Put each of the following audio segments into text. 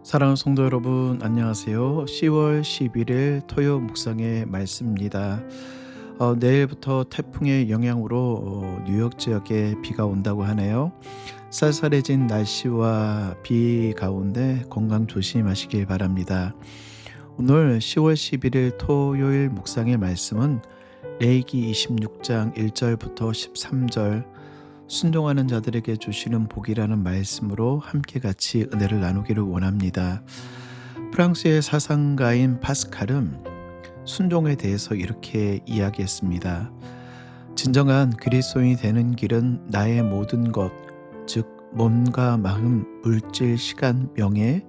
사랑하는 성도 여러분, 안녕하세요. 10월 11일 토요 묵상의 말씀입니다. 내일부터 태풍의 영향으로 뉴욕 지역에 비가 온다고 하네요. 쌀쌀해진 날씨와 비 가운데 건강 조심하시길 바랍니다. 오늘 10월 11일 토요일 묵상의 말씀은 레위기 26장 1절부터 13절 순종하는 자들에게 주시는 복이라는 말씀으로 함께 같이 은혜를 나누기를 원합니다. 프랑스의 사상가인 파스칼은 순종에 대해서 이렇게 이야기했습니다. 진정한 그리스도인이 되는 길은 나의 모든 것, 즉 몸과 마음, 물질, 시간, 명예,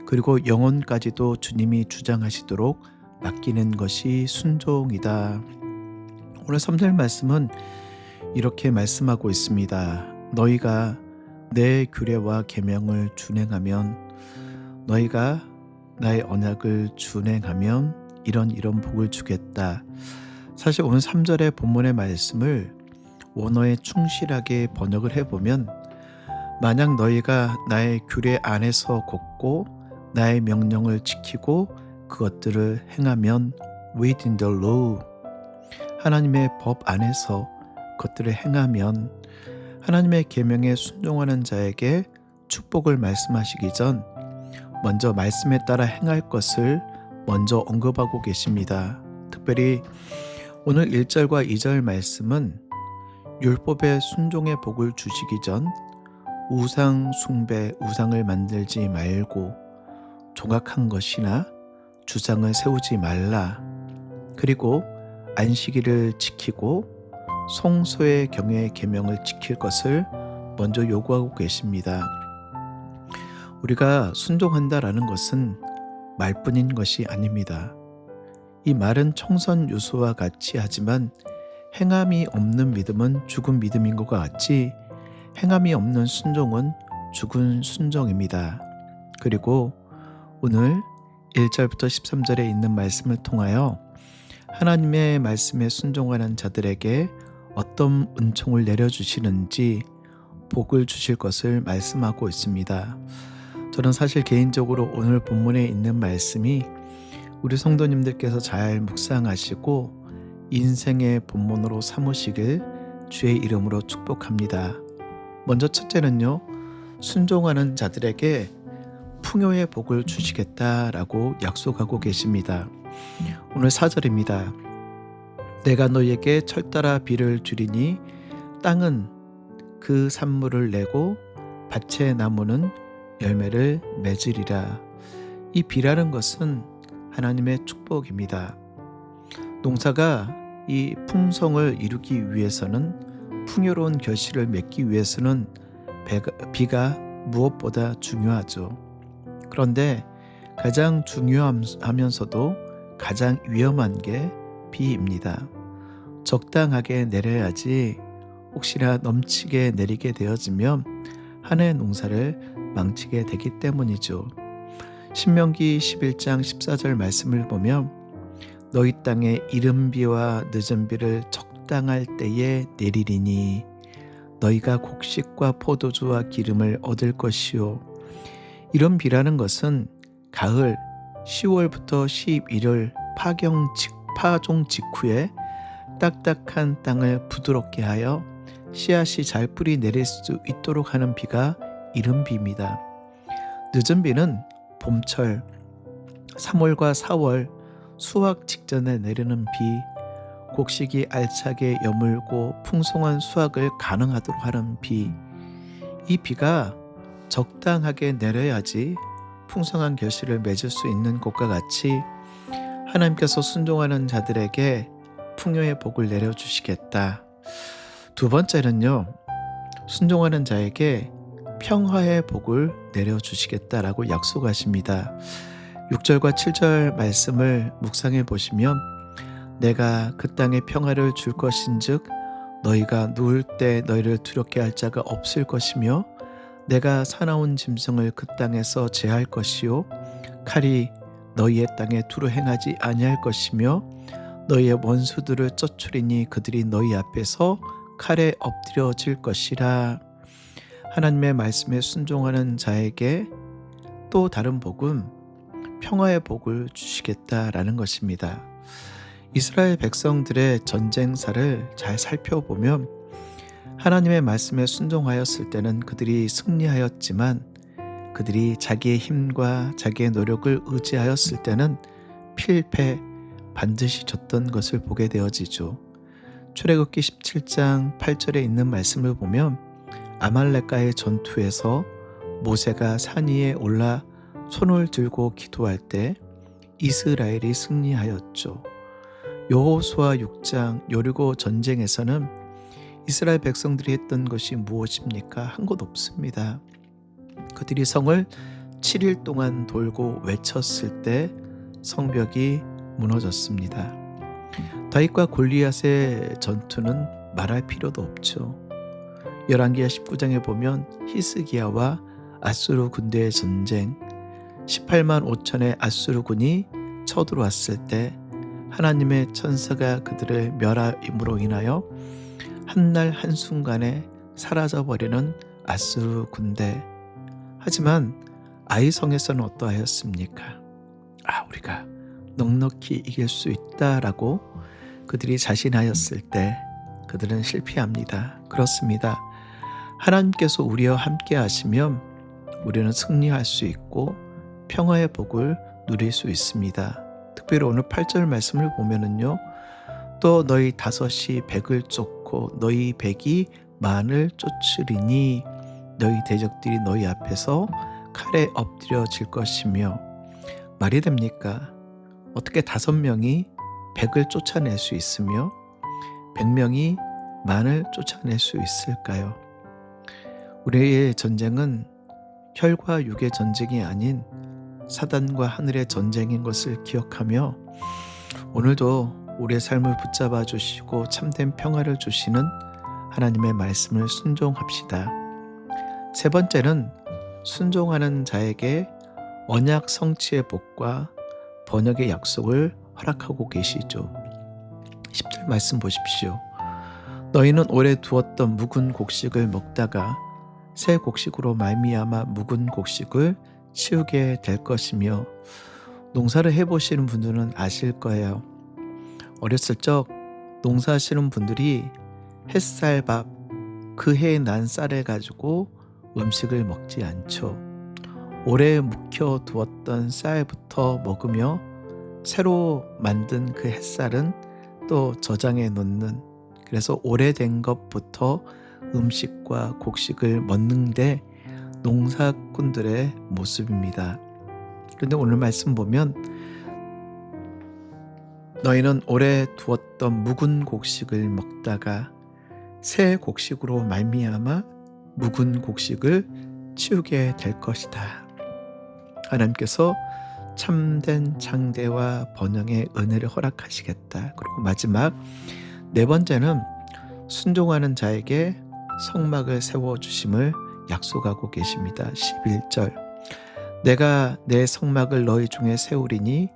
그리고 영혼까지도 주님이 주장하시도록 맡기는 것이 순종이다. 오늘 3절 말씀은 이렇게 말씀하고 있습니다. 너희가 내 규례와 계명을 준행하면, 너희가 나의 언약을 준행하면 이런 복을 주겠다. 사실 오늘 3절의 본문의 말씀을 원어에 충실하게 번역을 해보면, 만약 너희가 나의 규례 안에서 걷고 나의 명령을 지키고 그것들을 행하면 within the law, 하나님의 법 안에서 그것들을 행하면 하나님의 계명에 순종하는 자에게 축복을 말씀하시기 전 먼저 말씀에 따라 행할 것을 먼저 언급하고 계십니다. 특별히 오늘 1절과 2절 말씀은 율법의 순종의 복을 주시기 전 우상 숭배, 우상을 만들지 말고 조각한 것이나 주상을 세우지 말라, 그리고 안식일을 지키고 성소의 경외의 계명을 지킬 것을 먼저 요구하고 계십니다. 우리가 순종한다라는 것은 말뿐인 것이 아닙니다. 이 말은 청선 유수와 같이 하지만 행함이 없는 믿음은 죽은 믿음인 것과 같이 행함이 없는 순종은 죽은 순종입니다. 그리고 오늘 1절부터 13절에 있는 말씀을 통하여 하나님의 말씀에 순종하는 자들에게 어떤 은총을 내려주시는지 복을 주실 것을 말씀하고 있습니다. 저는 사실 개인적으로 오늘 본문에 있는 말씀이 우리 성도님들께서 잘 묵상하시고 인생의 본문으로 삼으시길 주의 이름으로 축복합니다. 먼저 첫째는요, 순종하는 자들에게 풍요의 복을 주시겠다라고 약속하고 계십니다. 오늘 4절입니다. 내가 너희에게 철따라 비를 주리니 땅은 그 산물을 내고 밭의 나무는 열매를 맺으리라. 이 비라는 것은 하나님의 축복입니다. 농사가 이 풍성을 이루기 위해서는, 풍요로운 결실을 맺기 위해서는 비가 무엇보다 중요하죠. 그런데 가장 중요하면서도 가장 위험한 게 비입니다. 적당하게 내려야지 혹시나 넘치게 내리게 되어지면 한 해의 농사를 망치게 되기 때문이죠. 신명기 11장 14절 말씀을 보면 너희 땅에 이른 비와 늦은 비를 적당할 때에 내리리니 너희가 곡식과 포도주와 기름을 얻을 것이요. 이런 비라는 것은 가을 10월부터 11월 파종 직후에 딱딱한 땅을 부드럽게 하여 씨앗이 잘 뿌리 내릴 수 있도록 하는 비가 이른 비입니다. 늦은 비는 봄철 3월과 4월 수확 직전에 내리는 비, 곡식이 알차게 여물고 풍성한 수확을 가능하도록 하는 비, 이 비가 적당하게 내려야지 풍성한 결실을 맺을 수 있는 것과 같이 하나님께서 순종하는 자들에게 풍요의 복을 내려주시겠다. 두 번째는요, 순종하는 자에게 평화의 복을 내려주시겠다라고 약속하십니다. 6절과 7절 말씀을 묵상해 보시면 내가 그 땅에 평화를 줄 것인즉 너희가 누울 때 너희를 두렵게 할 자가 없을 것이며 내가 사나운 짐승을 그 땅에서 제할 것이요 칼이 너희의 땅에 두루 행하지 아니할 것이며 너희의 원수들을 쫓으리니 그들이 너희 앞에서 칼에 엎드려질 것이라. 하나님의 말씀에 순종하는 자에게 또 다른 복은 평화의 복을 주시겠다라는 것입니다. 이스라엘 백성들의 전쟁사를 잘 살펴보면 하나님의 말씀에 순종하였을 때는 그들이 승리하였지만 그들이 자기의 힘과 자기의 노력을 의지하였을 때는 필패 반드시 졌던 것을 보게 되어지죠. 출애굽기 17장 8절에 있는 말씀을 보면 아말렉과의 전투에서 모세가 산 위에 올라 손을 들고 기도할 때 이스라엘이 승리하였죠. 여호수아 6장 여리고 전쟁에서는 이스라엘 백성들이 했던 것이 무엇입니까? 한 것 없습니다. 그들이 성을 7일 동안 돌고 외쳤을 때 성벽이 무너졌습니다. 다윗과 골리앗의 전투는 말할 필요도 없죠. 열왕기하 19장에 보면 히스기야와 아수르 군대의 전쟁, 18만 5천의 아수르 군이 쳐들어왔을 때 하나님의 천사가 그들을 멸함으로 인하여 한날 한순간에 사라져버리는 아수르 군대. 하지만 아이성에서는 어떠하였습니까? 우리가 넉넉히 이길 수 있다라고 그들이 자신하였을 때 그들은 실패합니다. 그렇습니다. 하나님께서 우리와 함께 하시면 우리는 승리할 수 있고 평화의 복을 누릴 수 있습니다. 특별히 오늘 8절 말씀을 보면은요, 또 너희 다섯이 백을 쫓고 너희 백이 만을 쫓으리니 너희 대적들이 너희 앞에서 칼에 엎드려질 것이며. 말이 됩니까? 어떻게 5명이 100을 쫓아낼 수 있으며 100명이 만을 쫓아낼 수 있을까요? 우리의 전쟁은 혈과 육의 전쟁이 아닌 사단과 하늘의 전쟁인 것을 기억하며 오늘도 우리의 삶을 붙잡아 주시고 참된 평화를 주시는 하나님의 말씀을 순종합시다. 세 번째는 순종하는 자에게 언약 성취의 복과 번역의 약속을 허락하고 계시죠. 10절 말씀 보십시오. 너희는 오래 두었던 묵은 곡식을 먹다가 새 곡식으로 말미암아 묵은 곡식을 치우게 될 것이며. 농사를 해보시는 분들은 아실 거예요. 어렸을 적 농사하시는 분들이 햇쌀밥, 그 해에 난 쌀을 가지고 음식을 먹지 않죠. 오래 묵혀두었던 쌀부터 먹으며 새로 만든 그 햇쌀은 또 저장해 놓는, 그래서 오래된 것부터 음식과 곡식을 먹는데 농사꾼들의 모습입니다. 그런데 오늘 말씀 보면 너희는 오래 두었던 묵은 곡식을 먹다가 새 곡식으로 말미암아 묵은 곡식을 치우게 될 것이다. 하나님께서 참된 장대와 번영의 은혜를 허락하시겠다. 그리고 마지막 네 번째는 순종하는 자에게 성막을 세워주심을 약속하고 계십니다. 11절 내가 내 성막을 너희 중에 세우리니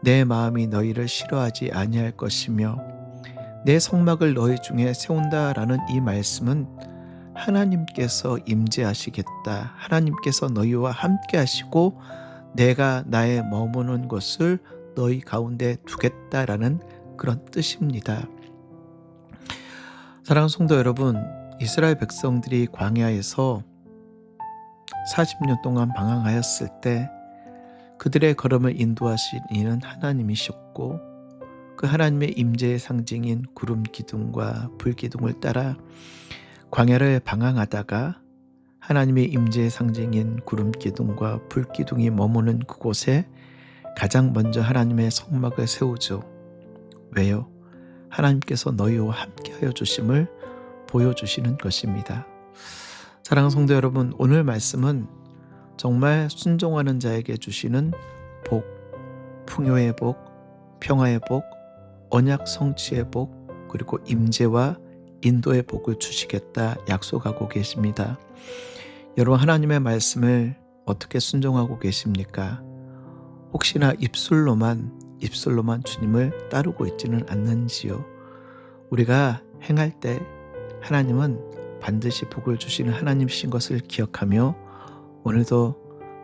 내 마음이 너희를 싫어하지 아니할 것이며. 내 성막을 너희 중에 세운다라는 이 말씀은 하나님께서 임재하시겠다. 하나님께서 너희와 함께 하시고 내가 나의 머무는 곳을 너희 가운데 두겠다라는 그런 뜻입니다. 사랑하는 성도 여러분, 이스라엘 백성들이 광야에서 40년 동안 방황하였을 때 그들의 걸음을 인도하신 이는 하나님이셨고 그 하나님의 임재의 상징인 구름 기둥과 불 기둥을 따라 광야를 방황하다가 하나님의 임재의 상징인 구름 기둥과 불 기둥이 머무는 그곳에 가장 먼저 하나님의 성막을 세우죠. 왜요? 하나님께서 너희와 함께하여 주심을 보여주시는 것입니다. 사랑하는 성도 여러분, 오늘 말씀은 정말 순종하는 자에게 주시는 복, 풍요의 복, 평화의 복, 언약 성취의 복, 그리고 임재와 인도의 복을 주시겠다 약속하고 계십니다. 여러분, 하나님의 말씀을 어떻게 순종하고 계십니까? 혹시나 입술로만 주님을 따르고 있지는 않는지요? 우리가 행할 때 하나님은 반드시 복을 주시는 하나님이신 것을 기억하며 오늘도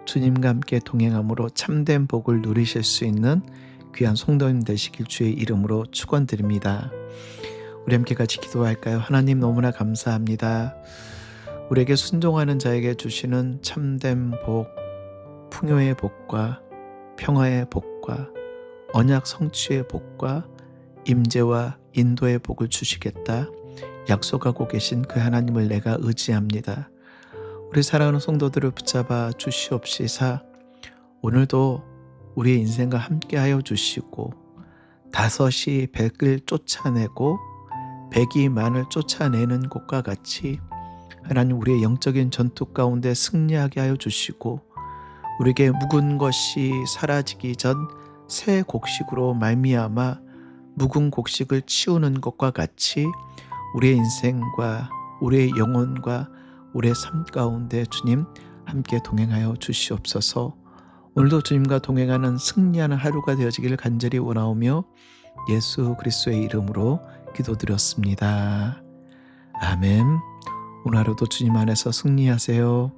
주님과 함께 동행함으로 참된 복을 누리실 수 있는 귀한 성도님 되시길 주의 이름으로 축원드립니다. 우리 함께 같이 기도할까요? 하나님 너무나 감사합니다. 우리에게 순종하는 자에게 주시는 참된 복, 풍요의 복과 평화의 복과 언약 성취의 복과 임재와 인도의 복을 주시겠다 약속하고 계신 그 하나님을 내가 의지합니다. 우리 사랑하는 성도들을 붙잡아 주시옵시사 오늘도 우리의 인생과 함께하여 주시고 다섯이 백을 쫓아내고 백이 만을 쫓아내는 것과 같이 하나님 우리의 영적인 전투 가운데 승리하게 하여 주시고 우리에게 묵은 것이 사라지기 전 새 곡식으로 말미암아 묵은 곡식을 치우는 것과 같이 우리의 인생과 우리의 영혼과 우리의 삶 가운데 주님 함께 동행하여 주시옵소서. 오늘도 주님과 동행하는 승리하는 하루가 되어지기를 간절히 원하오며 예수 그리스도의 이름으로 기도드렸습니다. 아멘. 오늘 하루도 주님 안에서 승리하세요.